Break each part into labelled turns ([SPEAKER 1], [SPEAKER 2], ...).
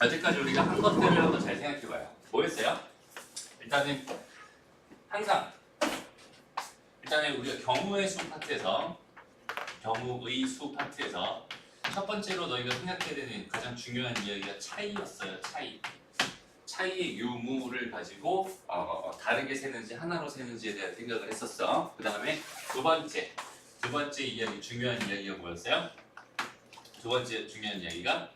[SPEAKER 1] 여태까지 우리가 한 것들을 한번 잘 생각해봐요. 뭐였어요? 일단은 항상 일단은 우리가 경우의 수 파트에서 첫 번째로 너희가 생각해야 되는 가장 중요한 이야기가 차이였어요. 차이의 유무를 가지고 다르게 세는지 하나로 세는지에 대한 생각을 했었어. 그 다음에 두 번째 이야기, 중요한 이야기가 뭐였어요? 두 번째 중요한 이야기가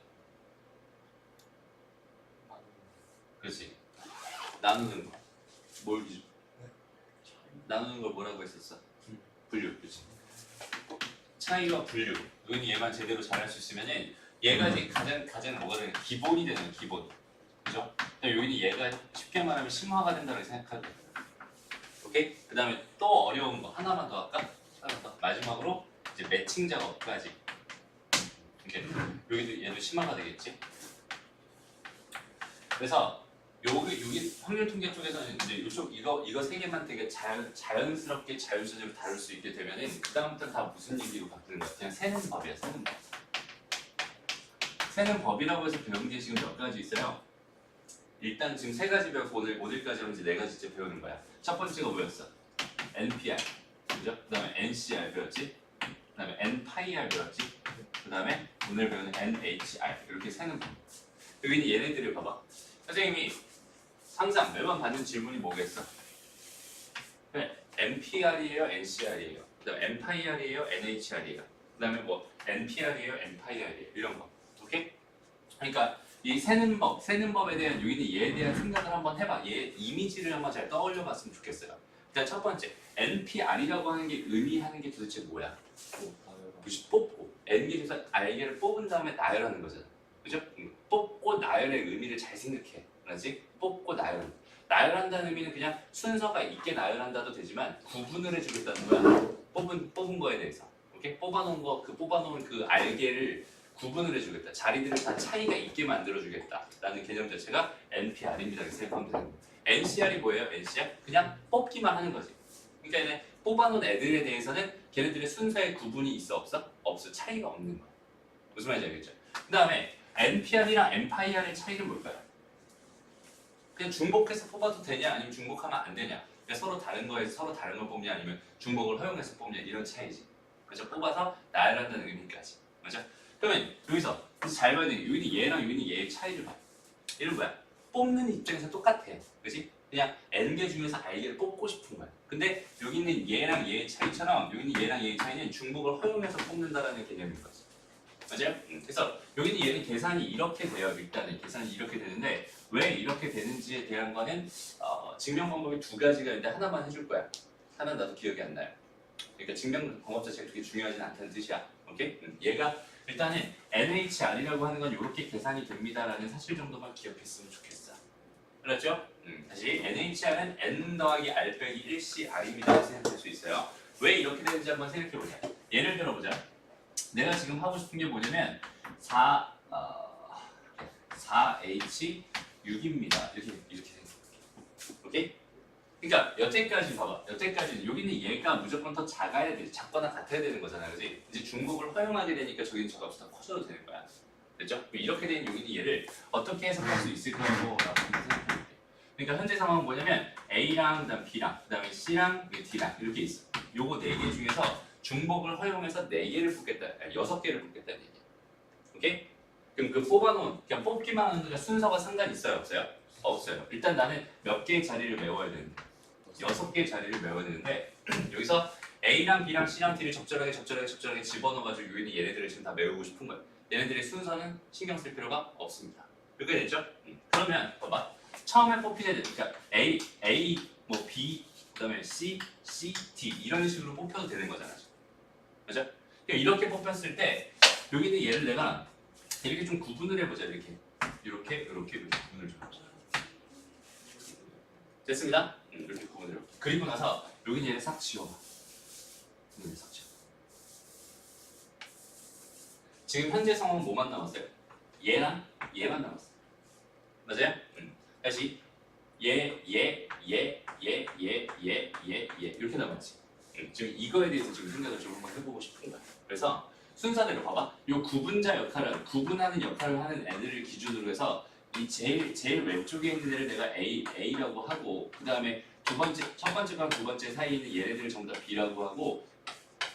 [SPEAKER 1] 그렇지, 나누는 거. 뭘 기준? 나누는 걸 뭐라고 했었어? 분류. 그렇지. 차이와 분류. 여기 얘만 제대로 잘할 수 있으면은 얘가 이제 가장 뭐가 되는 기본이 되는 기본. 그죠? 여기는 얘가 쉽게 말하면 심화가 된다고 생각하고. 오케이? 그 다음에 또 어려운 거 하나만 더 할까? 하나만 더. 마지막으로 이제 매칭 작업까지. 이렇게 여기도 얘도 심화가 되겠지? 그래서 여기 확률 통계 쪽에서는 이제 이쪽 이거 세 개만 되게 자연스럽게 자율적으로 다룰 수 있게 되면은 그 다음부터는 다 무슨 얘기로 바뀌는 거야? 그냥 세는 법이야, 세는 법. 세는 법이라고 해서 배우는 게 지금 몇 가지 있어요. 일단 지금 세 가지 배워서 오늘까지로 이제 네 가지째 배우는 거야. 첫 번째가 뭐였어? NPR, 그죠? 그 다음에 NCR 배웠지? 그 다음에 NPIR 배웠지? 그 다음에 오늘 배우는 NHR 이렇게 세는 법. 여기는 얘네들을 봐봐. 선생님이 항상 매번 받는 질문이 뭐겠어? 네, NPR이에요, NCR이에요. 그 다음에 NPIR이에요, NHR이에요. 그 다음에 뭐 NPR이에요, NPIR이에요. 이런 거. 오케이? 그러니까 이 세는 법에 대한 여기는 얘에 대한 생각을 한번 해봐. 얘 이미지를 한번 잘 떠올려 봤으면 좋겠어요. 일단 첫 번째, NPR이라고 하는 게 의미하는 게 도대체 뭐야? 뽑고. N기에서 R개를 뽑은 다음에 나열하는 거잖아. 그죠? 뽑고 나열의 의미를 잘 생각해. 알지? 뽑고 나열한다는 의미는 그냥 순서가 있게 나열한다도 되지만 구분을 해주겠다는 거야. 뽑은 거에 대해서. 오케이? 뽑아놓은 그 알개를 구분을 해주겠다. 자리들을 다 차이가 있게 만들어주겠다라는 개념 자체가 NPR입니다. 이렇게 생각하면 되는 거예요. NCR이 뭐예요? NCR? 그냥 뽑기만 하는 거지. 그러니까 얘네 뽑아놓은 애들에 대해서는 걔네들의 순서에 구분이 있어 없어? 없어. 차이가 없는 거야. 무슨 말인지 알겠죠? 그 다음에 NPR이랑 NPIR의 차이는 뭘까요? 그냥 중복해서 뽑아도 되냐 아니면 중복하면 안 되냐. 그러니까 서로 다른 거에서 서로 다른 걸 뽑냐 아니면 중복을 허용해서 뽑냐 이런 차이지. 그래서 뽑아서 나열한다는 의미까지. 맞아? 그러면 여기서 잘 봐야 돼. 여기는 얘랑 여기는 얘의 차이를 봐. 얘는 뭐야? 뽑는 입장에서 똑같아. 그지? 그냥 N개 중에서 R개를 뽑고 싶은 거야. 근데 여기는 얘랑 얘의 차이처럼 여기는 얘랑 얘의 차이는 중복을 허용해서 뽑는다라는 개념인 거지. 맞아요? 그래서 여기는 얘는 계산이 이렇게 돼요. 일단은 계산이 이렇게 되는데 왜 이렇게 되는지에 대한 거는 증명 방법이 두 가지가 있는데 하나만 해줄 거야. 하나는 나도 기억이 안 나요. 그러니까 증명 방법 자체가 그렇게 중요하진 않다는 뜻이야. 오케이? 얘가 일단은 NHR이라고 하는 건 이렇게 계산이 됩니다라는 사실 정도만 기억했으면 좋겠어. 알았죠? 다시 NHR은 N 더하기 R 빼기 1CR입니다. 생각할 수 있어요. 왜 이렇게 되는지 한번 생각해보자. 예를 들어보자. 내가 지금 하고 싶은 게 뭐냐면 4H6입니다. 이렇게 생각해. 오케이? 그러니까 여태까지 봐봐. 여태까지는 여기는 얘가 무조건 더 작아야 돼. 작거나 같아야 되는 거잖아. 그지? 이제 중복을 허용하게 되니까 저기는 저 값이 더 커져도 되는 거야. 됐죠? 이렇게 된 여기는 얘를 어떻게 해석할 수 있을까라고 생각해볼게. 그러니까 현재 상황은 뭐냐면 A랑 그다음 B랑 그다음에 C랑 D랑 이렇게 있어. 요거 4개 중에서 중복을 허용해서 4개를 뽑겠다. 아니 6개를 뽑겠다는 얘기야. 오케이? 그럼 그 뽑아놓은 그냥 뽑기만 하는 거가 순서가 상관이 있어요? 없어요? 없어요. 일단 나는 몇 개의 자리를 메워야 되는데 6개의 자리를 메워야 되는데 여기서 A랑 B랑 C랑 D를 적절하게 집어넣어가지고 여기는 얘네들을 지금 다 메우고 싶은 거예요. 얘네들의 순서는 신경 쓸 필요가 없습니다. 이렇게 됐죠? 그러면 봐봐. 처음에 뽑힌 애들, 그러니까 A, 뭐 B, 그다음에 C, D 이런 식으로 뽑혀도 되는 거잖아. 그죠? 그러니까 이렇게 뽑혔을 때 여기는 얘를 내가 이렇게 좀 구분을 해보자. 이렇게 구분을 좀 해보자. 됐습니다? 이렇게 구분을 해볼게. 그리고 나서 여기는 얘를 싹 지워봐. 지금 현재 상황은 뭐만 남았어요? 얘랑 얘만 남았어. 맞아요? 다시 얘 이렇게 남았지. 지금 이거에 대해서 지금 생각을 좀 한번 해보고 싶은 거야. 그래서 순서대로 봐봐. 요 구분자 역할을 구분하는 역할을 하는 애들을 기준으로 해서 이 제일 왼쪽에 있는 애를 내가 A라고 하고 그 다음에 첫 번째 거랑 두 번째 사이에 있는 얘네들을 전부 다 B라고 하고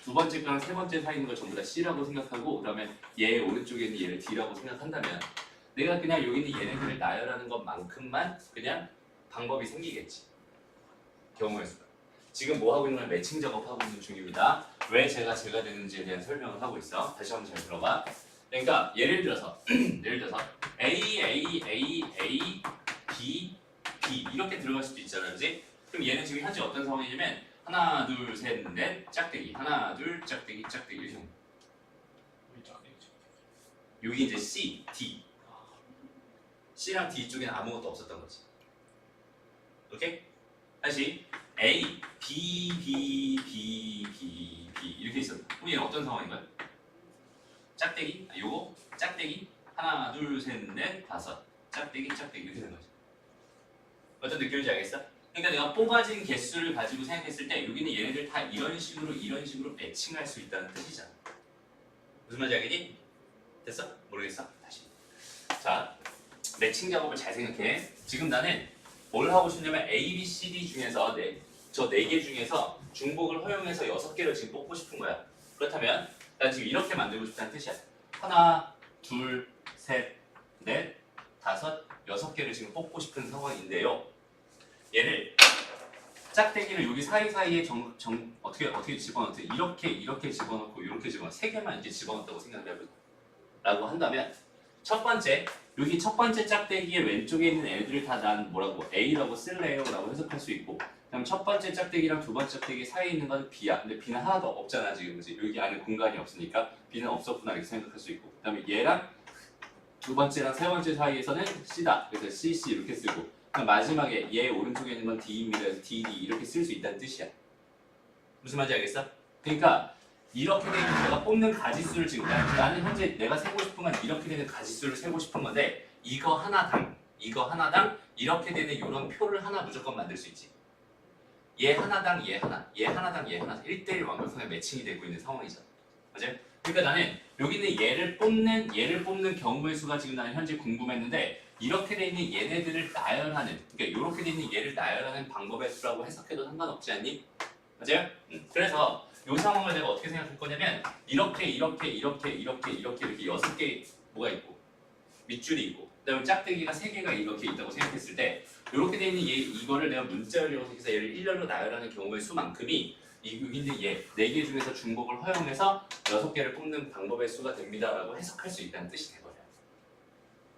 [SPEAKER 1] 두 번째 거랑 세 번째 사이에 있는 걸 전부 다 C라고 생각하고 그 다음에 얘 오른쪽에 있는 얘를 D라고 생각한다면 내가 그냥 여기 있는 얘네들을 나열하는 것만큼만 그냥 방법이 생기겠지. 경우의 수가. 지금 뭐 하고 있는 건 매칭 작업하고 있는 중입니다. 왜 제가 되는지에 대한 설명을 하고 있어. 다시 한번 잘 들어봐. 그러니까 예를 들어서 A, B, B 이렇게 들어갈 수도 있잖아요, 그렇지? 그럼 얘는 지금 현재 어떤 상황이냐면 하나, 둘, 셋, 넷, 짝대기 하나, 둘, 짝대기 이렇게 여기 이제 C, D C랑 D 쪽에는 아무것도 없었던 거지. 오케이? 다시 A, B, B, B, B, B 이렇게 있었다. 그럼 얘는 어떤 상황인가요? 짝대기, 요거 짝대기 하나, 둘, 셋, 넷, 다섯 짝대기 이렇게 되는 거지. 어떤 느낌인지 알겠어? 그러니까 내가 뽑아진 개수를 가지고 생각했을 때 여기는 얘네들 다 이런 식으로 매칭할 수 있다는 뜻이잖아. 무슨 말인지 알겠니? 됐어? 모르겠어? 다시. 자, 매칭 작업을 잘 생각해. 지금 나는 뭘 하고 싶냐면 A, B, C, D 중에서 저 4개 중에서 중복을 허용해서 6개를 지금 뽑고 싶은 거야. 그렇다면 난 지금 이렇게 만들고 싶다는 뜻이야. 하나, 둘, 셋, 넷, 다섯, 6개를 지금 뽑고 싶은 상황인데요. 얘를 짝대기를 여기 사이사이에 어떻게 집어넣지? 이렇게 집어넣고 이렇게 집어넣고 3개만 이제 집어넣었다고 생각을 해보자. 라고 한다면 첫 번째 여기 첫 번째 짝대기의 왼쪽에 있는 애들을 다 난 뭐라고 A라고 쓸래요? 라고 해석할 수 있고 그다음 첫 번째 짝대기랑 두 번째 짝대기 사이에 있는 건 B야. 근데 B는 하나도 없잖아 지금. 그치? 여기 안에 공간이 없으니까 B는 없었구나 이렇게 생각할 수 있고 그다음에 얘랑 두 번째랑 세 번째 사이에서는 C다. 그래서 CC 이렇게 쓰고 그럼 마지막에 얘 오른쪽에 있는 건 D입니다. 그래서 DD 이렇게 쓸 수 있다는 뜻이야. 무슨 말인지 알겠어? 그러니까 이렇게 되면 내가 뽑는 가지수를 지금 나는 현재 내가 세고 싶은 건 이렇게 되는 가지수를 세고 싶은 건데 이거 하나당 이렇게 되는 이런 표를 하나 무조건 만들 수 있지. 얘 하나당 얘 하나 1대1 완벽하게 매칭이 되고 있는 상황이잖아. 맞아요? 그러니까 나는 여기 있는 얘를 뽑는 경우의 수가 지금 나는 현재 궁금했는데 이렇게 돼 있는 얘네들을 나열하는 그러니까 이렇게 돼 있는 얘를 나열하는 방법의 수라고 해석해도 상관없지 않니? 맞아요? 그래서 이 상황을 내가 어떻게 생각할 거냐면 이렇게 6개 뭐가 있고 밑줄이 있고 그다음에 짝대기가 3개가 이렇게 있다고 생각했을 때 이렇게 돼 있는 이거를 내가 문자열이라고 해서 얘를 일렬로 나열하는 경우의 수만큼이 여기 있는 얘 4개 중에서 중복을 허용해서 6개를 뽑는 방법의 수가 됩니다라고 해석할 수 있다는 뜻이 되거든요.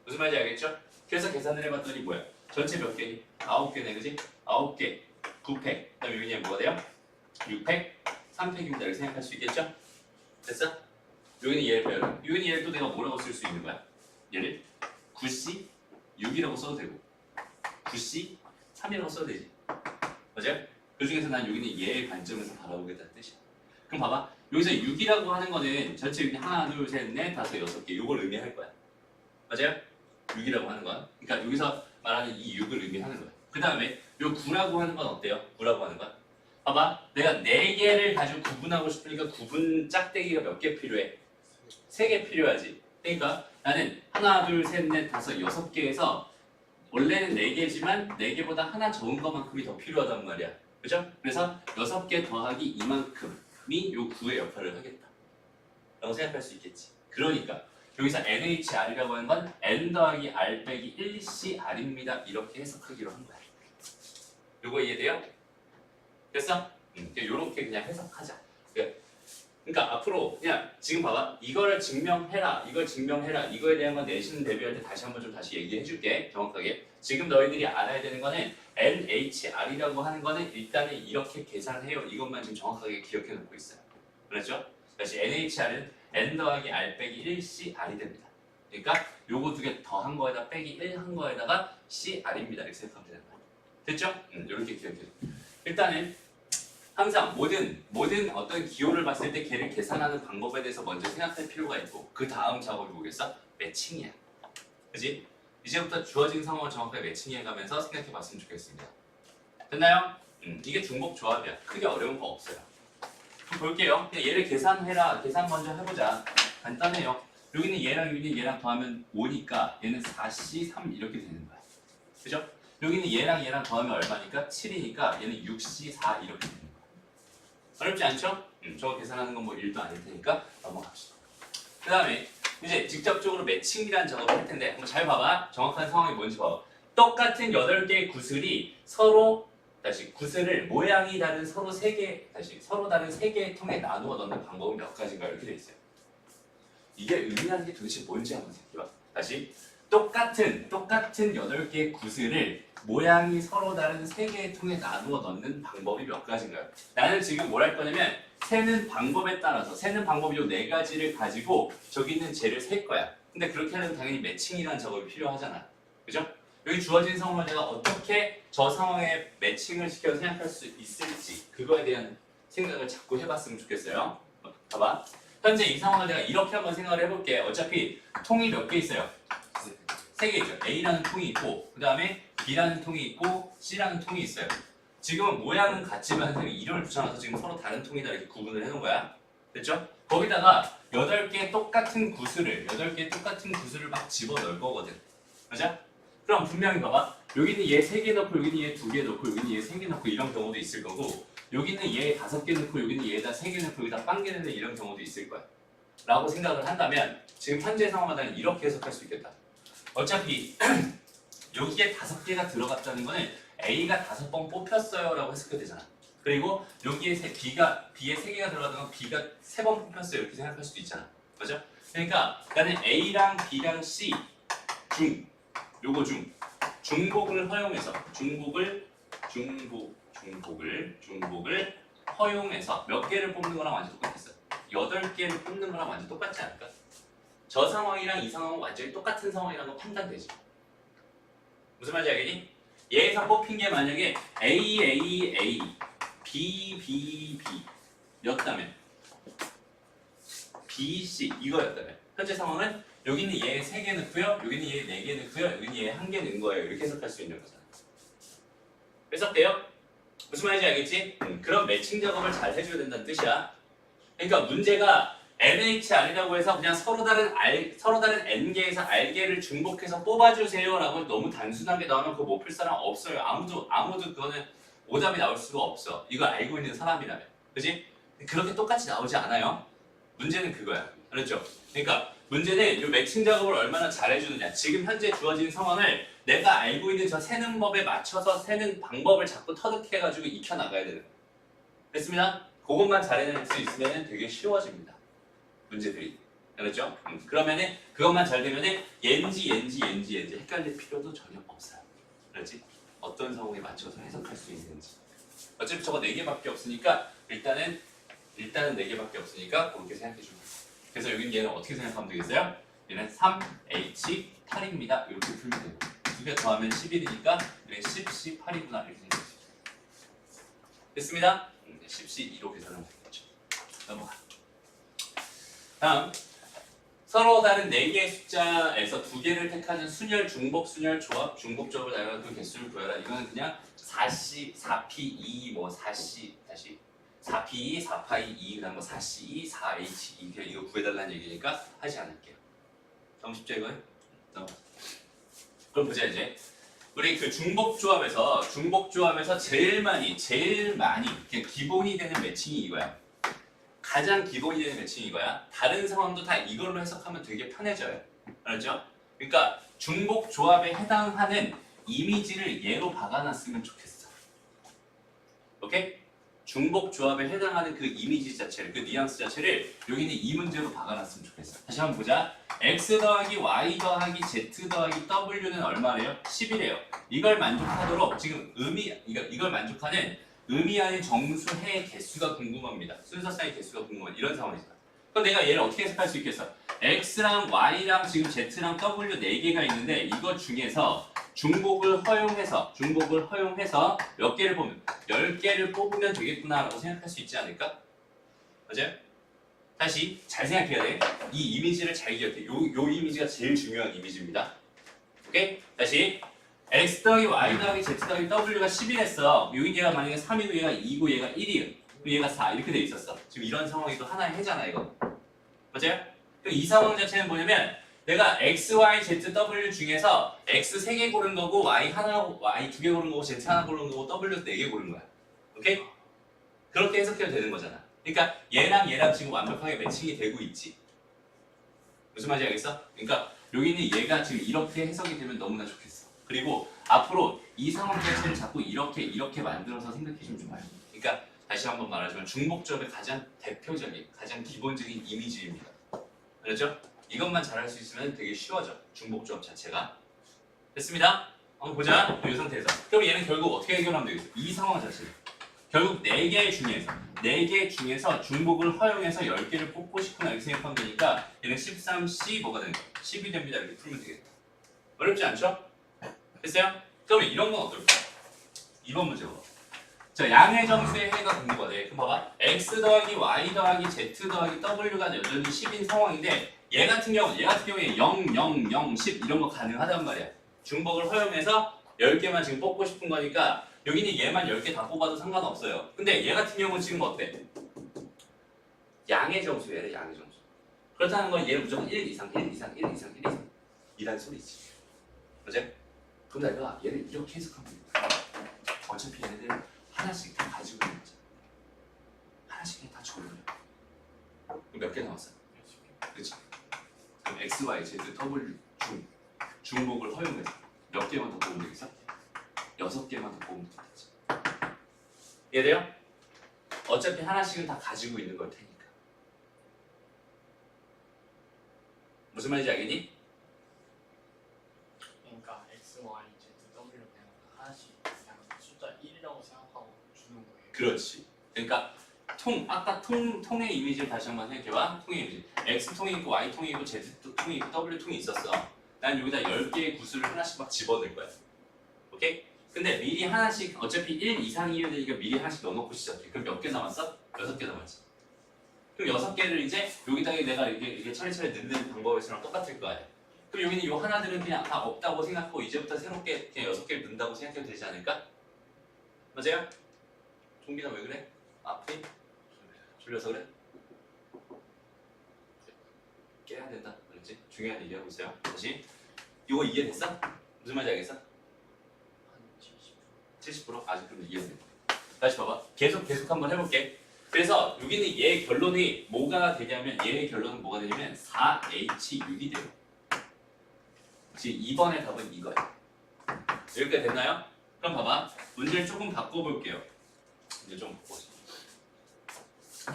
[SPEAKER 1] 무슨 말인지 알겠죠? 그래서 계산을 해봤더니 뭐야? 전체 몇 개니? 9개네, 그지? 9개, 9팩. 그다음에 여기는 뭐가 돼요? 6팩, 3팩입니다. 이렇게 생각할 수 있겠죠? 됐어? 여기는 얘를 배워요. 여기는 얘를 또 내가 뭐라고 쓸 수 있는 거야? 얘를 9C, 6이라고 써도 되고 9C, 3이라고 써도 되지. 맞아요? 그 중에서 난 여기는 얘의 관점에서 바라보겠다는 뜻이야. 그럼 봐봐. 여기서 6이라고 하는 거는 전체 여기 하나, 둘, 셋, 넷, 다섯, 6개 이걸 의미할 거야. 맞아요? 6이라고 하는 건. 그러니까 여기서 말하는 이 6을 의미하는 거야. 그 다음에 이 9라고 하는 건 어때요? 9라고 하는 건. 봐봐. 내가 4개를 가지고 구분하고 싶으니까 구분 짝대기가 몇 개 필요해? 3개 필요하지. 그러니까 나는 하나, 둘, 셋, 넷, 다섯, 6개에서 원래는 4개지만 4개보다 하나 적은 것만큼이 더 필요하단 말이야. 그죠? 그래서 6개 더하기 이만큼이 요 9의 역할을 하겠다. 라고 생각할 수 있겠지. 그러니까 여기서 NHR이라고 하는 건 N 더하기 R 빼기 1CR입니다. 이렇게 해석하기로 한 거야. 요거 이해돼요? 됐어? 요렇게 그냥 해석하자. 그러니까 앞으로 그냥 지금 봐봐. 이거를 증명해라. 이거에 대한 건 내신 대비할 때 다시 한번 다시 얘기해 줄게. 정확하게. 지금 너희들이 알아야 되는 거는 NHR이라고 하는 거는 일단은 이렇게 계산해요. 이것만 지금 정확하게 기억해 놓고 있어요. 그렇죠? 다시 NHR은 N 더하기 R 빼기 1CR이 됩니다. 그러니까 요거 2개 더한 거에다 빼기 1 한 거에다가 CR입니다. 이렇게 생각하면 되는 거예요. 됐죠? 이렇게 기억해. 일단은 항상 모든 어떤 기호를 봤을 때 걔를 계산하는 방법에 대해서 먼저 생각할 필요가 있고 그 다음 작업이 뭐겠어? 매칭이야. 그지? 이제부터 주어진 상황을 정확하게 매칭해가면서 생각해 봤으면 좋겠습니다. 됐나요? 이게 중복 조합이야. 크게 어려운 거 없어요. 그럼 볼게요. 그냥 얘를 계산해라. 계산 먼저 해보자. 간단해요. 여기는 얘랑 더하면 5니까 얘는 4C3 이렇게 되는 거야. 그죠? 여기는 얘랑 더하면 얼마니까? 7이니까 얘는 6C4 이렇게 되는 거야. 어렵지 않죠? 저거 계산하는 건 뭐 1도 아닐 테니까 넘어갑시다. 그 다음에 이제 직접적으로 매칭이라는 작업을 할 텐데 한번 잘 봐봐. 정확한 상황이 뭔지 봐봐. 똑같은 8개의 구슬이 서로 구슬을 모양이 다른 서로 다른 3개의 통에 나누어 넣는 방법은 몇 가지인가 이렇게 돼 있어요. 이게 의미하는 게 도대체 뭔지 한번 생각해봐. 다시 똑같은 8개의 구슬을 모양이 서로 다른 3개의 통에 나누어 넣는 방법이 몇 가지인가요? 나는 지금 뭘 할 거냐면 세는 방법에 따라서 세는 방법 요 4가지를 가지고 저기 있는 쟤를 셀 거야. 근데 그렇게 하려면 당연히 매칭이라는 작업이 필요하잖아. 그죠? 여기 주어진 상황을 내가 어떻게 저 상황에 매칭을 시켜서 생각할 수 있을지 그거에 대한 생각을 자꾸 해봤으면 좋겠어요. 봐봐. 현재 이 상황을 내가 이렇게 한번 생각을 해볼게. 어차피 통이 몇 개 있어요? 3개 있죠. A라는 통이 있고 그 다음에 B라는 통이 있고 C라는 통이 있어요. 지금은 모양은 같지만 선생님이 이름을 붙여놔서 지금 서로 다른 통이다 이렇게 구분을 해놓은 거야. 됐죠? 거기다가 8개의 똑같은 구슬을 막 집어넣을 거거든. 맞아? 그럼 분명히 봐봐. 여기는 얘 3개 넣고 여기는 얘 2개 넣고 여기는 얘 3개 넣고 이런 경우도 있을 거고 여기는 얘 5개 넣고 여기는 얘에다 3개 넣고 여기다 빵개 넣는 이런 경우도 있을 거야. 라고 생각을 한다면 지금 현재 상황마다는 이렇게 해석할 수 있겠다. 어차피 여기에 5개가 들어갔다는 거는 A가 5번 뽑혔어요 라고 해석해도 되잖아. 그리고 여기에 B에 3개가 들어가던 건 B가 3번 뽑혔어요 이렇게 생각할 수도 있잖아. 맞죠? 그러니까 나는 A랑 B랑 C 중복을 허용해서 중복을 허용해서 몇 개를 뽑는 거랑 완전 똑같았어. 8개를 뽑는 거랑 완전 똑같지 않을까? 저 상황이랑 이 상황은 완전히 똑같은 상황이라는 거 판단되지. 무슨 말인지 알겠니? 얘에서 뽑힌 게 만약에 A, B 였다면 B, C 이거였다면 현재 상황은 여기는 얘 3개 넣고요, 여기는 얘 4개 넣고요, 여기는 얘 1개 넣은 거예요. 이렇게 해석할 수 있는 거잖아. 해석돼요? 무슨 말인지 알겠지? 그런 매칭 작업을 잘 해줘야 된다는 뜻이야. 그러니까 문제가 NHR이라고 해서 그냥 서로 다른 N개에서 R개를 중복해서 뽑아주세요 라고 너무 단순하게 나오면 그거 못 풀 사람 없어요. 아무도 그거는 오답이 나올 수가 없어. 이걸 알고 있는 사람이라면. 그지? 그렇게 똑같이 나오지 않아요. 문제는 그거야. 알았죠? 그러니까 문제는 이 매칭 작업을 얼마나 잘해주느냐. 지금 현재 주어진 상황을 내가 알고 있는 저 세는 법에 맞춰서 세는 방법을 자꾸 터득해가지고 익혀나가야 되는 거예요. 됐습니다? 그것만 잘해낼 수 있으면 되게 쉬워집니다. 문제들이. 알았죠? 그러면은 그것만 잘 되면은 얘인지 헷갈릴 필요도 전혀 없어요. 알았지? 어떤 상황에 맞춰서 해석할 수 있는지. 어차피 저거 4개밖에 없으니까 일단은 4개밖에 없으니까 그렇게 생각해 주면 돼요. 그래서 여기는 얘는 어떻게 생각하면 되겠어요? 얘는 3H8입니다. 이렇게 풀면 되고 2개 더하면 11이니까 얘는 10C8이구나 이렇게 생각해 주세요. 됐습니다? 10C2로 계산하면 되겠죠. 넘어가. 다음 서로 다른 4개의 숫자에서 2개를 택하는 순열, 중복, 순열, 조합, 중복조합을 나열한 그 개수를 구해라. 이거는 그냥 4C, 4P2, 4C, 4P2, 4파이 2, 그다음 4C2, 4H2 이거 구해달라는 얘기니까 하지 않을게요. 너무 쉽죠 이건? 그럼 보자 이제. 우리 그 중복조합에서 제일 많이 그냥 기본이 되는 매칭이 이거야. 가장 기본이 되는 매칭이 이거야. 다른 상황도 다 이걸로 해석하면 되게 편해져요. 알았죠? 그러니까 중복조합에 해당하는 이미지를 얘로 박아놨으면 좋겠어. 오케이? 중복조합에 해당하는 그 이미지 자체를, 그 뉘앙스 자체를 여기는 이 문제로 박아놨으면 좋겠어. 다시 한번 보자. x 더하기 y 더하기 z 더하기 w는 얼마래요? 10이래요. 이걸 만족하도록 지금 이걸 만족하는 의미하는 정수의 개수가 궁금합니다. 순서상의 개수가 궁금한 이런 상황이잖아. 그럼 내가 얘를 어떻게 해석할 수 있겠어? x랑 y랑 지금 z랑 w 4개가 있는데 이거 중에서 중복을 허용해서 몇 개를 뽑으면 10개를 뽑으면 되겠구나 라고 생각할 수 있지 않을까? 맞아요? 다시 잘 생각해야 돼. 이 이미지를 잘 기억해. 요 이미지가 제일 중요한 이미지입니다. 오케이? 다시 x 더하기 y 더하기 z 더하기 w가 10이랬어. 여기 얘가 만약에 3이고 얘가 2고 얘가 1이에요. 그리고 얘가 4 이렇게 돼 있었어. 지금 이런 상황이 또 하나의 해잖아 이거. 맞아요? 그럼 이 상황 자체는 뭐냐면 내가 x, y, z, w 중에서 x 3개 고른 거고 y 하나, y 2개 고른 거고 z 하나 고른 거고 w 4개 고른 거야. 오케이? 그렇게 해석해도 되는 거잖아. 그러니까 얘랑 얘랑 지금 완벽하게 매칭이 되고 있지. 무슨 말인지 알겠어? 그러니까 여기는 얘가 지금 이렇게 해석이 되면 너무나 좋겠어. 그리고 앞으로 이 상황 자체를 자꾸 이렇게 만들어서 생각해주면 좋아요. 그러니까 다시 한번 말하지만 중복조합의 가장 대표적인, 가장 기본적인 이미지입니다. 알았죠? 이것만 잘할 수 있으면 되게 쉬워져. 중복조합 자체가. 됐습니다. 한번 보자. 이 상태에서. 그럼 얘는 결국 어떻게 해결하면 되겠어? 이 상황 자체. 결국 4개 중에서 중복을 허용해서 10개를 뽑고 싶구나 이렇게 생각하면 되니까 얘는 13C 뭐가 되는 거야? 10이 됩니다. 이렇게 풀면 되겠다. 어렵지 않죠? 됐어요? 그러면 이런 건 어떨까? 2번 문제 봐. 자, 양의 정수의 해가 공부가 돼. 그럼 봐봐. x 더하기 y 더하기 z 더하기 w가 여전히 10인 상황인데 얘 같은 경우에 0, 0, 0, 10 이런 거 가능하단 말이야. 중복을 허용해서 10개만 지금 뽑고 싶은 거니까 여기는 얘만 10개 다 뽑아도 상관없어요. 근데 얘 같은 경우는 지금 어때? 양의 정수예요. 양의 정수. 그렇다는 건 얘는 무조건 1 이상, 1 이상, 1 이상, 1 이상 이란 소리지. 그지? 그럼 내가 얘를 이렇게 해석하면 됩니다. 어차피 얘네들 하나씩 다 가지고 있는 거잖아. 하나씩 다 적어요. 그럼 몇 개 남았어? 그치? 그럼 x, y, z, w 중복을 허용해서 몇 개만 더 뽑으면 되겠어? 6개만 더 뽑으면 되겠지. 이해돼요? 어차피 하나씩은 다 가지고 있는 걸 테니까. 무슨 말인지 알겠니?
[SPEAKER 2] 그러니까 x, y, z, w 그냥 하나씩 그냥 숫자 1이라고 생각하고 주는 거예요.
[SPEAKER 1] 그렇지. 그러니까 아까 통의 이미지를 다시 한번 생각해봐. 통의 이미지. x 통이 있고 y 통이 있고 z 통이 있고 w 통이 있었어. 난 여기다 10개의 구수를 하나씩 막 집어넣을 거야. 오케이? 근데 미리 하나씩 어차피 1 이상이어야 되니까 미리 하나씩 넣어놓고 시작해. 그럼 몇 개 남았어? 6개 남았지. 그럼 6개를 이제 여기다가 내가 이게 차례차례 넣는 방법에서랑 똑같을 거야. 그럼 여기는 요 하나들은 그냥 다 없다고 생각하고 이제부터 새롭게 그냥 6개를 넣는다고 생각해도 되지 않을까? 맞아요? 종빈아 왜 그래? 아프니? 졸려서 그래? 깨야 된다. 그렇지? 중요한 얘기하고 있어요. 다시. 이거 이해됐어? 무슨 말인지 알겠어?
[SPEAKER 2] 한
[SPEAKER 1] 70%? 아직 그럼 이해돼. 다시 봐봐. 계속 한번 해볼게. 그래서 여기는 얘 결론이 뭐가 되냐면 얘의 결론은 뭐가 되냐면 4H6이 돼요. 지금 2번의 답은 이거야. 여기까지 됐나요? 그럼 봐봐. 문제를 조금 바꿔볼게요. 이제 좀 바꿔보자.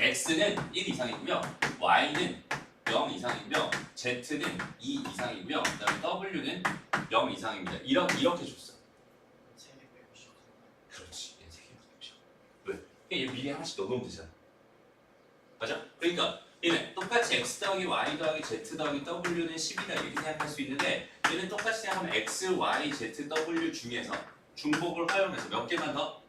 [SPEAKER 1] X는 1 이상이고요. Y는 0 이상이고요. Z는 2 이상이고요. 그 다음에 W는 0 이상입니다. 이렇게 줬어.
[SPEAKER 2] 3개 빼고 싶어.
[SPEAKER 1] 그렇지. 얘 3개 빼고 싶어. 왜? 얘 미리 하나씩 넣어놓으면 되잖아. 맞아? 그러니까 얘는 똑같이 X 더하기 Y 더하기 Z 더하기 W는 10이다 이렇게 생각할 수 있는데 얘는 똑같이 생각하면 X, Y, Z, W 중에서 중복을 활용해서 몇 개만 더?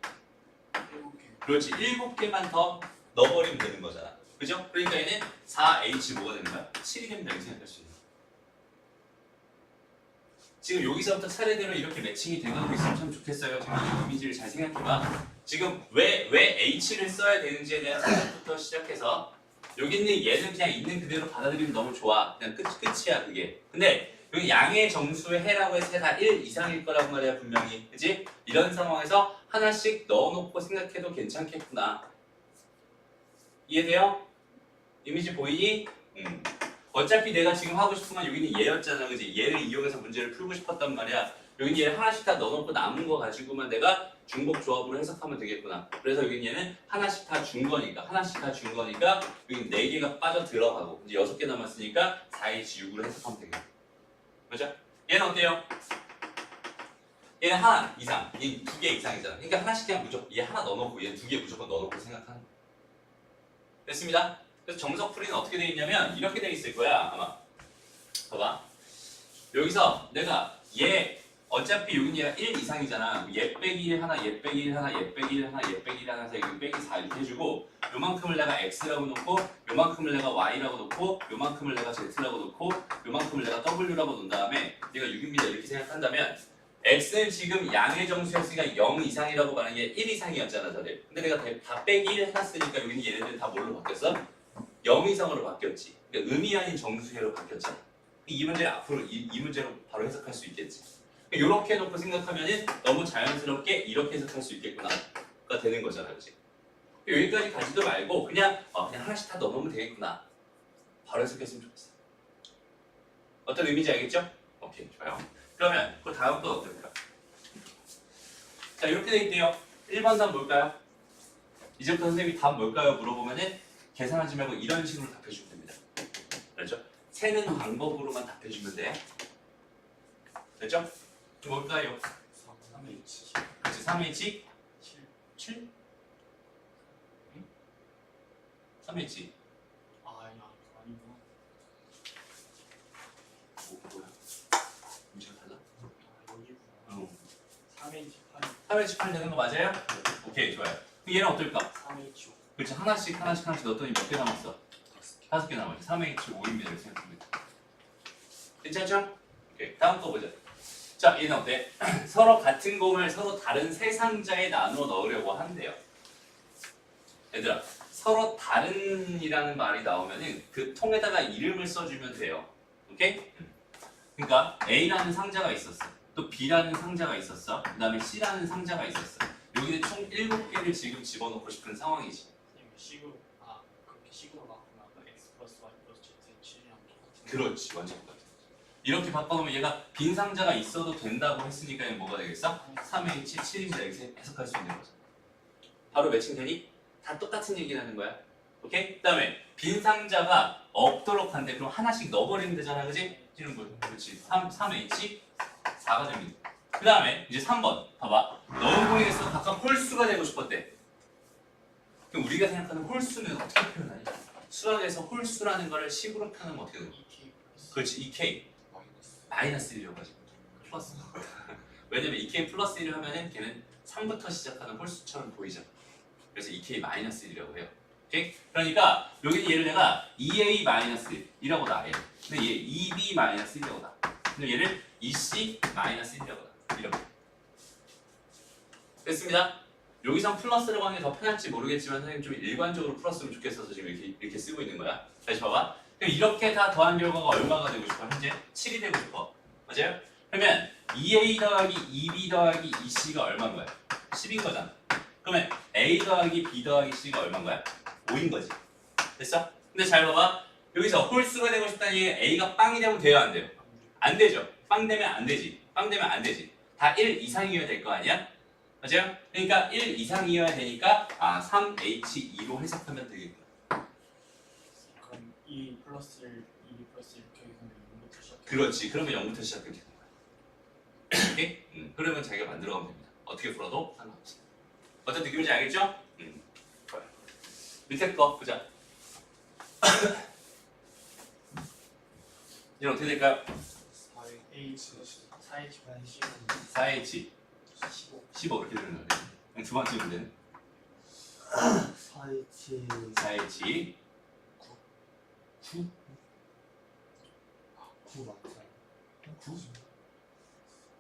[SPEAKER 2] 7개.
[SPEAKER 1] 그렇지. 7개만 더 넣어버리면 되는 거잖아. 그죠? 그러니까 얘는 4H 뭐가 되는 거야? 7이 됩니다 이렇게 생각할 수 있는 거야. 지금 여기서부터 차례대로 이렇게 매칭이 돼가고 있으면 참 좋겠어요. 지금 이 이미지를 잘 생각해봐. 지금 왜 H를 써야 되는지에 대한 생각부터 시작해서 여기 있는 얘는 그냥 있는 그대로 받아들이면 너무 좋아. 그냥 끝이야 그게. 근데 여기 양의 정수의 해라고 해서 다 1 이상일 거란 말이야 분명히. 그치? 이런 상황에서 하나씩 넣어놓고 생각해도 괜찮겠구나. 이해돼요? 이미지 보이니? 어차피 내가 지금 하고 싶은 건 여기는 얘였잖아, 그지? 얘를 이용해서 문제를 풀고 싶었단 말이야. 여기는 얘를 하나씩 다 넣어놓고 남은 거 가지고만 내가 중복 조합으로 해석하면 되겠구나. 그래서 여기는 얘는 하나씩 다 준 거니까, 여기 4개가 빠져 들어가고 이제 6개 남았으니까 4H6으로 해석하면 되겠다. 그죠? 얘는 어때요? 얘는 하나 이상, 얘는 2개 이상이잖아. 그러니까 하나씩 그냥 무조건 얘 하나 넣어놓고 얘는 2개 무조건 넣어놓고 생각하는 거야. 됐습니다. 그래서 정석 풀이는 어떻게 돼 있냐면 이렇게 돼 있을 거야 아마. 봐봐. 여기서 내가 얘 어차피 여기는 얘가 1 이상이잖아. 얘 빼기 1 하나, 얘 빼기 1 하나, 얘 빼기 1 하나, 얘 빼기 1 하나 해서 여기 빼기 4 이렇게 해주고 요만큼을 내가 x라고 놓고 요만큼을 내가 y라고 놓고 요만큼을 내가 z라고 놓고 요만큼을 내가 w라고 놓은 다음에 얘가 6입니다 이렇게 생각한다면 x는 지금 양의 정수였으니까 0 이상이라고 말하는 게 1 이상이었잖아 다들. 근데 내가 다 빼기 1 해놨으니까 여기는 얘네들 다 뭘로 바뀌었어? 0 이상으로 바뀌었지. 그러니까 의미 아닌 정수해로 바뀌었잖아. 이 문제 앞으로 이 문제로 바로 해석할 수 있겠지. 이렇게 해놓고 생각하면은 너무 자연스럽게 이렇게 해석할 수 있겠구나가 되는 거잖아, 그렇지? 여기까지 가지도 말고 그냥 그냥 하나씩 다 넣어놓으면 되겠구나. 바로 해석했으면 좋겠어. 어떤 의미인지 알겠죠? 오케이, 좋아요. 그러면 그 다음 또 어떨까? 자, 이렇게 돼 있대요. 1번 답 뭘까요? 이제부터 선생님이 답 뭘까요? 물어보면은 계산하지 말고 이런 식으로 답해주면 됩니다. 그렇죠? 세는 방법으로만 답해주면 돼. 됐죠? 뭘까요?
[SPEAKER 2] 3H
[SPEAKER 1] 그렇지, 3H
[SPEAKER 2] 7
[SPEAKER 1] 7? 3H
[SPEAKER 2] 아니구나.
[SPEAKER 1] 뭐야? 문제가 달라?
[SPEAKER 2] 여기구나. 3H 8
[SPEAKER 1] 3H 8 되는 거 맞아요? 오케이, 좋아요. 그럼 얘는 어떨까?
[SPEAKER 2] 3H 5
[SPEAKER 1] 그렇지, 하나씩 넣었더니 몇 개 남았어? 5개 남았지. 3H 5입니다. 이렇게 생각합니다. 괜찮죠? 오케이, 다음 거 보자. 자, 얘는 어때? 서로 같은 공을 서로 다른 세 상자에 나누어 넣으려고 한대요. 얘들아, 서로 다른이라는 말이 나오면은 그 통에다가 이름을 써주면 돼요. 오케이? 그러니까 A라는 상자가 있었어. 또 B라는 상자가 있었어. 그 다음에 C라는 상자가 있었어. 여기는 총 7개를 지금 집어넣고 싶은 상황이지.
[SPEAKER 2] 식으로 그렇게 식으로 바꾸면 X 플러스 Y 플러스 Z 7이랑 똑같은
[SPEAKER 1] 그렇지, 완전 똑같아. 이렇게 바꿔놓으면 얘가 빈 상자가 있어도 된다고 했으니까 얘는 뭐가 되겠어? 3H 7입니다. 이렇게 해석할 수 있는 거죠. 바로 매칭 되니? 다 똑같은 얘기라는 거야. 오케이? 그 다음에 빈 상자가 없도록 한대. 그럼 하나씩 넣어버리면 되잖아, 그지? 이런 거. 그렇지. 3H 4가 됩니다. 그 다음에 이제 3번. 봐봐. 넣은 공에서 각각 홀수가 되고 싶었대. 그럼 우리가 생각하는 홀수는 어떻게 표현하냐? 수학에서 홀수라는 거를 식으로 표현하면 어떻게 되는 거야?
[SPEAKER 2] 2K 플러스
[SPEAKER 1] 그렇지, 2K. 마이너스 1이라고 하지. 플러스. 왜냐면 2K 플러스 1을 하면은 걔는 3부터 시작하는 홀수처럼 보이잖아. 그래서 2K 마이너스 1이라고 해요. 오케이? 그러니까 여기는 얘를 내가 2A 마이너스 1이라고 놔. 근데 얘 2B 마이너스 1이라고 놔. 근데 얘를 2C 마이너스 1이라고 놔. 이렇게. 됐습니다. 여기선 플러스라고 하는 게 더 편할지 모르겠지만 선생님 좀 일관적으로 풀었으면 좋겠어서 지금 이렇게 쓰고 있는 거야. 다시 봐봐. 그럼 이렇게 다 더한 결과가 얼마가 되고 싶어? 현재 7이 되고 싶어. 맞아요? 그러면 2A 더하기 2B 더하기 2C가 얼마인 거야? 10인 거잖아. 그러면 A 더하기 B 더하기 C가 얼마인 거야? 5인 거지. 됐어? 근데 잘 봐봐. 여기서 홀수가 되고 싶다는 얘기는 A가 빵이 되면 돼요, 안 돼요? 안 되죠. 빵 되면 안 되지. 빵 되면 안 되지. 다 1 이상이어야 될 거 아니야? 맞아요? 그러니까 1 이상이어야 되니까 3H2로 해석하면 되겠구나.
[SPEAKER 2] 그럼 2 플러스 1, 2 플러스 1 이렇게 하면 0부터 시작해.
[SPEAKER 1] 그렇지. 그러면 0부터 시작하면 되는 거야. 오케이? 그러면 자기가 만들어가면 됩니다. 어떻게 풀어도 상관없어. 어떤 느낌인지 알겠죠? 좋아요. 밑에 거 보자. 이제 어떻게 될까요?
[SPEAKER 2] 4H 반 10
[SPEAKER 1] 4H
[SPEAKER 2] 15
[SPEAKER 1] 15 이렇게 되는 거예요. 두 번째 문제는
[SPEAKER 3] 4H
[SPEAKER 1] 4H 9
[SPEAKER 3] 9 맞아요.
[SPEAKER 1] 9?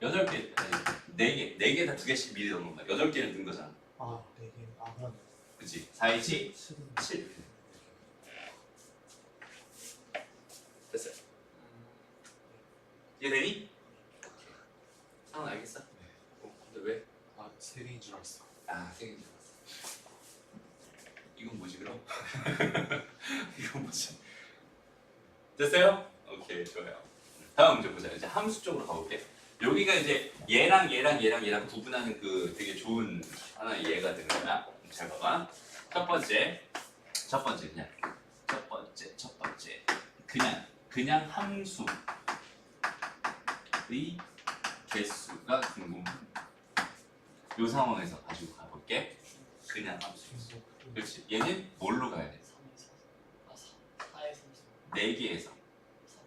[SPEAKER 1] 8개, 아니 4개 다 2개씩 미리 넣는 거야. 8개를 넣은 거잖아.
[SPEAKER 3] 아, 4개. 아, 그러네.
[SPEAKER 1] 그치? 4H
[SPEAKER 3] 7은
[SPEAKER 1] 7 됐어요. 이해되니? 상황 알겠어? 근데 왜?
[SPEAKER 4] 세 개인 줄 알았어.
[SPEAKER 1] 3개인 줄 알았어. 이건 뭐지 그럼? 이건 뭐지? 됐어요? 오케이, 좋아요. 다음 문제 보자. 이제 함수 쪽으로 가볼게. 여기가 이제 얘랑 구분하는 그 되게 좋은 하나의 예가 되는 거야. 잘 봐봐. 첫 번째 그냥 함수의 개수가 궁금합니다. 이 상황에서 가지고 가볼게. 그냥 함수. 그렇지. 얘는 뭘로 가야 돼?
[SPEAKER 2] 4에 30
[SPEAKER 1] 4개에서.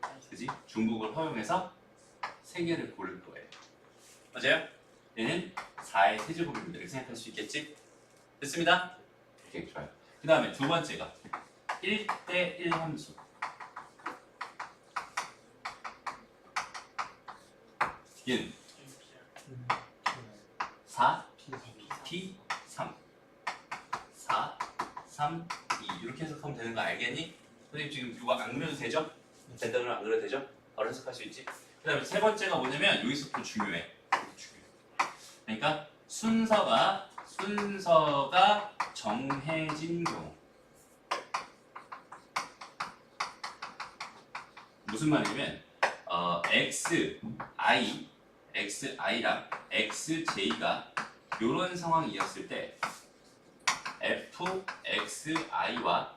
[SPEAKER 2] 4에
[SPEAKER 1] 그지? 중국을 허용해서 3개를 고를 거예요. 맞아요? 얘는 4의 세제곱입니다. 이렇게 생각할 수 있겠지? 됐습니다? 오케이, 좋아요. 그 다음에 두 번째가 1대1 함수. 얘는 4, P, 3 4, 3, 2 이렇게 해석하면 되는 거 알겠니? 선생님 지금 이거 안 그려도 되죠? 된다 그러면 안 그려도 되죠? 바로 해석할 수 있지? 그 다음에 세 번째가 뭐냐면 여기서부터 중요해. 그러니까 순서가 정해진 경우. 무슨 말이냐면 xi랑 xj가 이런 상황이었을 때 fxi와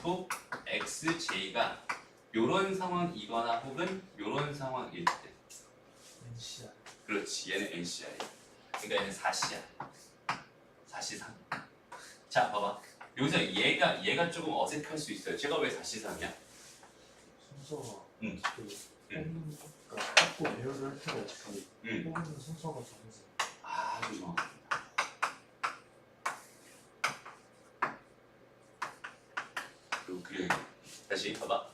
[SPEAKER 1] fxj가 이런 상황이거나 혹은 이런 상황일 때
[SPEAKER 3] NCR.
[SPEAKER 1] 그렇지 얘는 NCI 그러니까 얘는 4C야 4C3 자 봐봐 여기서 얘가 조금 어색할 수 있어요 제가 왜 4C3이야?
[SPEAKER 3] 순서가
[SPEAKER 1] 응.
[SPEAKER 3] 그 뽑는 그러니까 뽑고 배열을 할 때가 어차피 뽑는 순서가 정해져.
[SPEAKER 1] 아주 정확합니다 그리고 다시 봐봐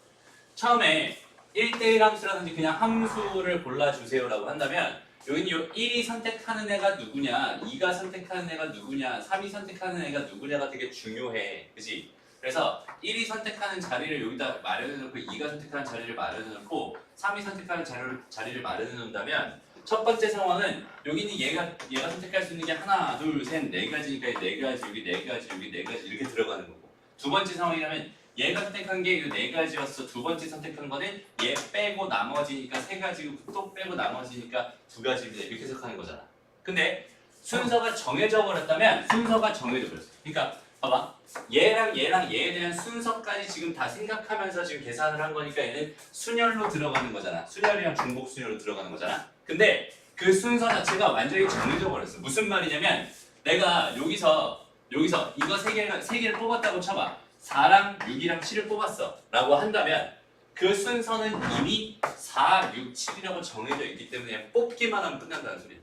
[SPEAKER 1] 처음에 1대1 함수라든지 그냥 함수를 골라주세요라고 한다면 여기는 요 1이 선택하는 애가 누구냐 2가 선택하는 애가 누구냐 3이 선택하는 애가 누구냐가 되게 중요해 그치? 그래서 1이 선택하는 자리를 여기다 마련해놓고 2가 선택하는 자리를 마련해놓고 3이 선택하는 자리를 마련해놓는다면 첫 번째 상황은 여기는 얘가 선택할 수 있는 게 하나 둘 셋 네 가지니까 네 가지 여기 네 가지 여기 네 가지 이렇게 들어가는 거고 두 번째 상황이라면 얘가 선택한 게 네 가지였어. 두 번째 선택한 거는 얘 빼고 나머지니까 세 가지고 또 빼고 나머지니까 두 가지입니다. 이렇게 해석하는 거잖아. 근데 순서가 정해져 버렸다면 순서가 정해져 버렸어. 그러니까 봐봐. 얘랑 얘에 대한 순서까지 지금 다 생각하면서 지금 계산을 한 거니까 얘는 순열로 들어가는 거잖아. 순열이랑 중복 순열로 들어가는 거잖아. 근데 그 순서 자체가 완전히 정해져 버렸어. 무슨 말이냐면 내가 여기서 이거 세 개를 뽑았다고 쳐봐. 4랑 6이랑 7을 뽑았어 라고 한다면 그 순서는 이미 4, 6, 7이라고 정해져 있기 때문에 뽑기만 하면 끝난다는 소리야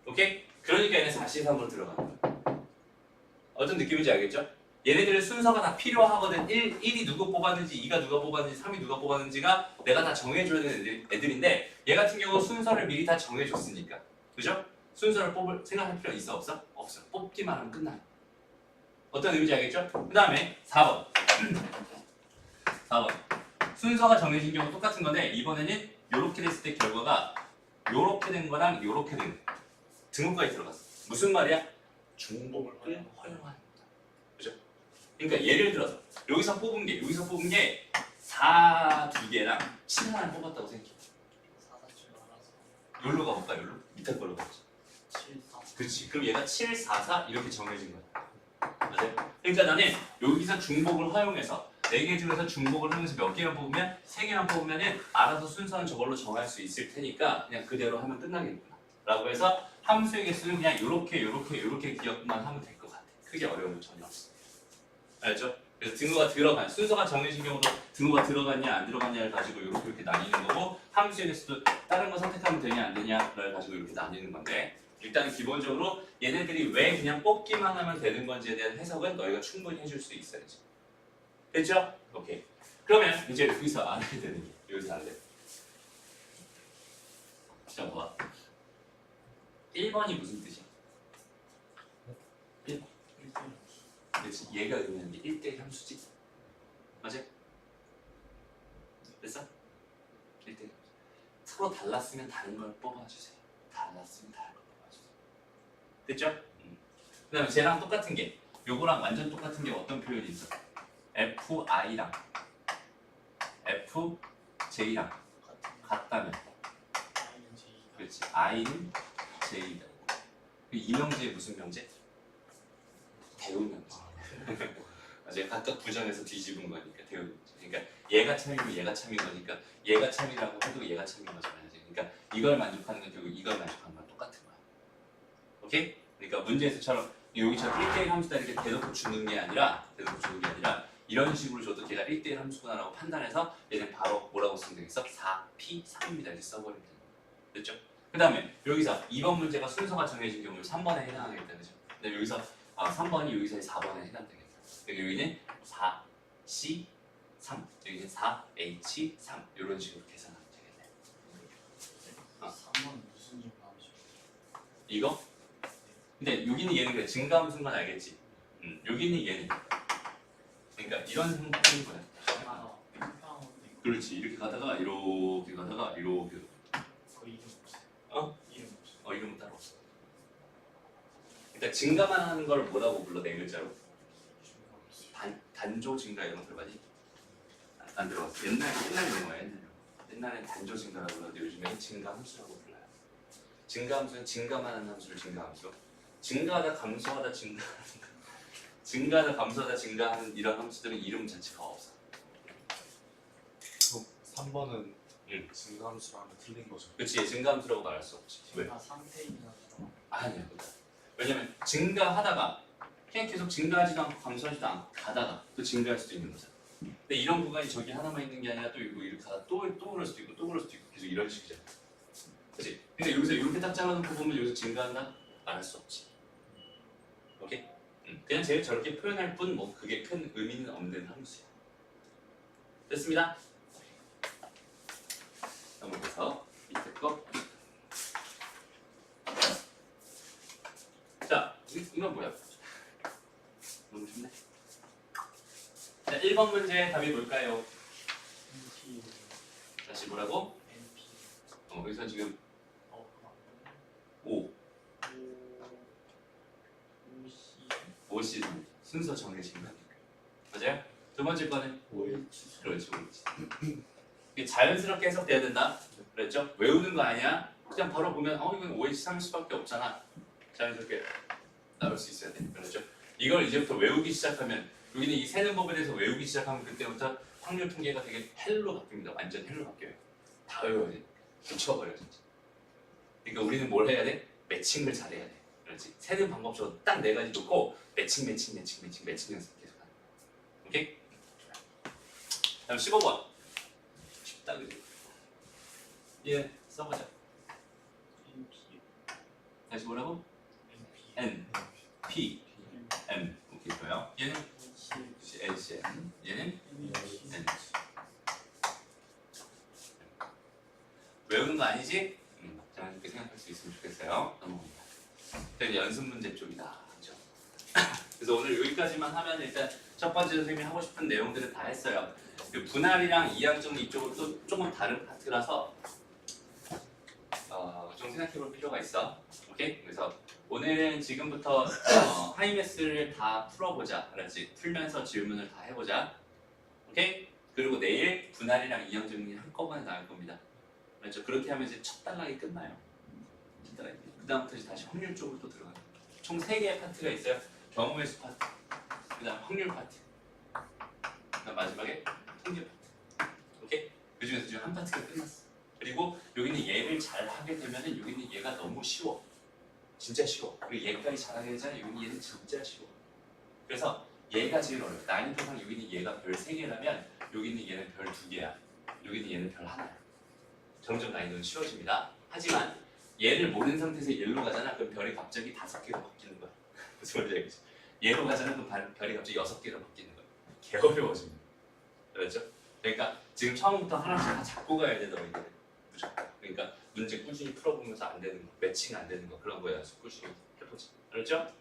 [SPEAKER 1] 오케이? 그러니까 얘는 4C3으로 들어가는 거야 어떤 느낌인지 알겠죠? 얘네들의 순서가 다 필요하거든 1이 누구 뽑았는지 2가 누가 뽑았는지 3이 누가 뽑았는지가 내가 다 정해줘야 되는 애들인데 얘 같은 경우 순서를 미리 다 정해줬으니까 그죠? 순서를 생각할 필요 있어 없어? 없어 뽑기만 하면 끝나 어떤 의미인지 알겠죠? 그 다음에 4번 4번 순서가 정해진 경우 똑같은 건데 이번에는 이렇게 됐을 때 결과가 이렇게 된 거랑 이렇게 된 거. 등호까지 들어갔어 무슨 말이야? 중복을 허용하는 거다 그죠? 그러니까 예를 들어서 여기서 뽑은 게 4 2개랑 7 하나를 뽑았다고 생각해
[SPEAKER 2] 4, 4, 7 알아서
[SPEAKER 1] 여기로 가볼까? 여기로? 밑에 걸로 가보자
[SPEAKER 2] 7, 4
[SPEAKER 1] 그렇지 그럼 얘가 7, 4, 4 이렇게 정해진 거야 맞아요? 그러니까 나는 여기서 중복을 허용해서 4개 중에서 중복을 허용해서 몇 개만 뽑으면 3개만 뽑으면은 알아서 순서는 저걸로 정할 수 있을 테니까 그냥 그대로 하면 끝나겠구나 라고 해서 함수의 개수는 그냥 요렇게 기억만 하면 될 것 같아 크게 어려운 건 전혀 없어 알죠? 그래서 등호가 들어간 순서가 정해진 경우도 등호가 들어갔냐 안 들어갔냐를 가지고 이렇게 나뉘는 거고 함수의 개수도 다른 거 선택하면 되냐 안 되냐를 가지고 이렇게 나뉘는 건데 일단 기본적으로 얘네들이 왜 그냥 뽑기만 하면 되는 건지에 대한 해석은 너희가 충분히 해줄 수 있어야지. 됐죠? 오케이. 그러면 이제 여기서 알아야 되는 게 여기서 알아야 돼. 자, 봐. 1번이 무슨 뜻이야? 1번.
[SPEAKER 2] 1대1
[SPEAKER 1] 그렇지. 얘가 의미하는 게 1대1 함수지. 맞아? 됐어? 1대1 서로 달랐으면 다른 걸 뽑아주세요. 달랐으면 다른 걸 뽑아주세요. 됐죠? 그 다음에 쟤랑 똑같은 게 요거랑 완전 똑같은 게 어떤 표현이 있어? FI랑 FJ랑 같다면
[SPEAKER 2] I는 J가
[SPEAKER 1] 그렇지. I는 J다. 이명제의 무슨 명제? 대우명제. 맞아요. 각각 부정해서 뒤집은 거니까 대우명제. 그러니까 얘가 참이고 얘가 참인 거니까 얘가 참이라고 해도 얘가 참인 거잖아요. 그러니까 이걸 만족하는 건 결국 이걸 만족하는 건 똑같은 거야. 오케이? 그러니까 문제에서처럼 여기처럼 1대1 함수다 이렇게 대놓고 주는 게 아니라 이런 식으로 줘도 걔가 1대1 함수구나라고 판단해서 얘는 바로 뭐라고 쓰면 되겠어? 4P3입니다. 이렇게 써버리면 되는 거야. 됐죠? 그 다음에 여기서 2번 문제가 순서가 정해진 경우는 3번에 해당하겠다. 그죠? 근데 여기서 3번이 여기서의 4번에 해당되겠다. 여기는 4C3, 여기는 4H3 이런 식으로 계산하면 되겠네.
[SPEAKER 2] 3번은 무슨 증가함이죠?
[SPEAKER 1] 이거? 근데 여기는 얘는 그래 증가함수인 건 알겠지? 여기는 얘는 그러니까 이런 형태인 거야.
[SPEAKER 2] 아, 평평한 있고
[SPEAKER 1] 그렇지. 이렇게 가다가 이렇게 가다가 이렇게.
[SPEAKER 2] 그 이름 없어요.
[SPEAKER 1] 어?
[SPEAKER 2] 이름 없어요.
[SPEAKER 1] 이름은 따로 없어. 그러니까 증가만 하는 걸 뭐라고 불러? 네 글자로? 단조 증가 이런 거 들어가지? 안 들어갔어. 옛날에 이런 거야. 옛날엔 단조 증가라고 불렀는데 요즘에는 증가 함수라고 불러요. 증가 함수는 증가만 하는 함수를 증가 함수. 증가하다 감소하다 증가하는 증가하다 감소하다 증가하는 이런 함수들은 이름 자체가 없어.
[SPEAKER 3] 3번은
[SPEAKER 1] 응.
[SPEAKER 3] 증감수라면 틀린 거죠.
[SPEAKER 1] 그렇지. 증가 함수라고 말할 수 없지. 왜?
[SPEAKER 2] 제가 상태이나 들어.
[SPEAKER 1] 아니야. 왜냐면 증가하다가 그냥 계속 증가하지도 않고 감소하지도 않고 가다가 또 증가할 수도 있는 거잖아. 근데 이런 구간이 저기 하나만 있는 게 아니라 또 이렇게 가다 또 그럴 수도 있고 또 그럴 수도 있고 계속 이런 식이잖아. 그렇지? 근데 여기서 이렇게 딱 잘라놓고 보면 여기서 증가한다? 말할 수 없지. 오케이? 그냥 제가 저렇게 표현할 뿐 뭐 그게 큰 의미는 없는 함수야. 됐습니다. 넘어가서 밑에 거. 자, 이건 뭐야? 너무 쉽네. 자, 1번 문제 답이 뭘까요?
[SPEAKER 2] NP
[SPEAKER 1] 다시 뭐라고?
[SPEAKER 2] NP
[SPEAKER 1] 여기서 지금
[SPEAKER 2] 그거
[SPEAKER 1] 5,
[SPEAKER 2] 5C
[SPEAKER 1] 5시즌 순서 정해진 거 맞아요? 두 번째 거는 그렇지, 옳지. 이게 자연스럽게 해석돼야 된다. 그랬죠? 외우는 거 아니야? 그냥 바로 보면 이건 5의 3일 수밖에 없잖아. 자연스럽게 나올 수 있어야 돼. 그렇죠? 이걸 이제부터 외우기 시작하면 여기는 이 세는 법에 대해서 외우기 시작하면 그때부터 확률 통계가 되게 헬로 바뀝니다. 완전 헬로 바뀌어요. 다 외워야 돼. 미쳐버려 진짜. 그러니까 우리는 뭘 해야 돼? 매칭을 잘해야 돼. 그렇지? 세는 방법적으로 딱 4가지 놓고 매칭 연습 계속 하는 거야. 오케이? 다음 15번. 쉽다 그지? 예, 써보자.
[SPEAKER 2] NP
[SPEAKER 1] 다시 뭐라고?
[SPEAKER 2] NP
[SPEAKER 1] N, P, M. 오케이, 좋아요. 얘는
[SPEAKER 2] NC
[SPEAKER 1] LCM. 얘는
[SPEAKER 2] NC
[SPEAKER 1] N. 외우는 거 아니지? 자, 이렇게 생각할 수 있으면 좋겠어요. 넘어갑니다. 이제 연습 문제 쪽이다. 그렇죠? 그래서 오늘 여기까지만 하면 일단 첫 번째 선생님이 하고 싶은 내용들은 다 했어요. 그 분할이랑 이항정리 이쪽은 또 조금 다른 파트라서 좀 생각해볼 필요가 있어. 오케이? 그래서 오늘은 지금부터 하이메스를 다 풀어보자. 알았지? 풀면서 질문을 다 해보자. 오케이? 그리고 내일 분할이랑 이항정리 한꺼번에 나갈 겁니다. 그렇죠? 그렇게 하면 이제 첫 단락이 끝나요. 첫 단락이. 그 다음부터 이제 다시 확률 쪽으로 또 들어가요. 총 3개의 파트가 있어요. 경우의 수 파트, 그 다음 확률 파트, 그 다음 마지막에 통계 파트. 오케이? 그 중에서 지금 한 파트가 끝났어. 그리고 여기는 얘를 잘 하게 되면은 여기는 얘가 너무 쉬워. 진짜 쉬워. 그리고 얘까지 잘하게 되잖아. 여기는 얘는 진짜 쉬워. 그래서 얘가 제일 어려워. 난이도상 여기는 얘가 별 3개라면 여기는 얘는 별 2개야. 여기는 얘는 별 1야. 점점 난이도는 쉬워집니다. 하지만 얘를 모르는 상태에서 얘로 가잖아. 그럼 별이 갑자기 5개로 바뀌는 거야. 무슨 말인지 알겠지? 얘로 가잖아. 그럼 별이 갑자기 6개로 바뀌는 거야. 개 어려워집니다. 그렇죠? 그러니까 지금 처음부터 하나씩 다 잡고 가야 돼, 너희들. 그렇죠? 그러니까 문제 꾸준히 풀어보면서 안 되는 거, 매칭 안 되는 거 그런 거 연습 꾸준히 해보지. 그렇죠?